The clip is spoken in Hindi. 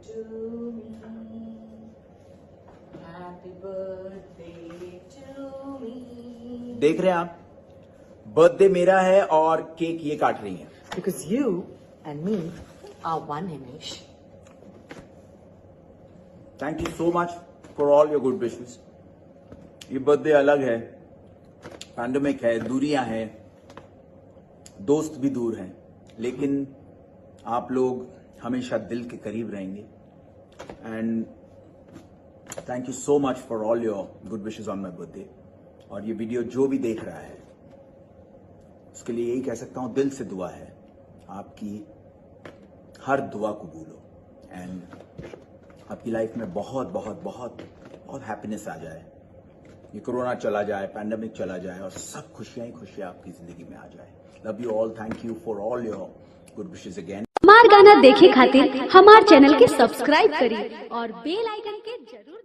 to me. Happy birthday to me. देख रहे हैं आप, बर्थडे मेरा है और केक ये काट रही है. Because you and me are one, Himesh. Thank you so much for all your good wishes. ये बर्थडे अलग है, पैंडेमिक है, दूरियां हैं, दोस्त भी दूर हैं, लेकिन आप लोग हमेशा दिल के करीब रहेंगे. And thank you so much for all your good wishes on my birthday. और ये वीडियो जो भी देख रहा है उसके लिए यही कह सकता हूं, दिल से दुआ है, आपकी हर दुआ कबूल हो एंड आपकी लाइफ में बहुत बहुत बहुत बहुत हैप्पीनेस आ जाए. ये कोरोना चला जाए, पैंडेमिक चला जाए और सब खुशियां ही खुशियां आपकी जिंदगी में आ जाए. Love you all. Thank you for all your good wishes again. हमार गाना देखे खातिर हमार चैनल के सब्सक्राइब करी और बेल आइकन के जरूर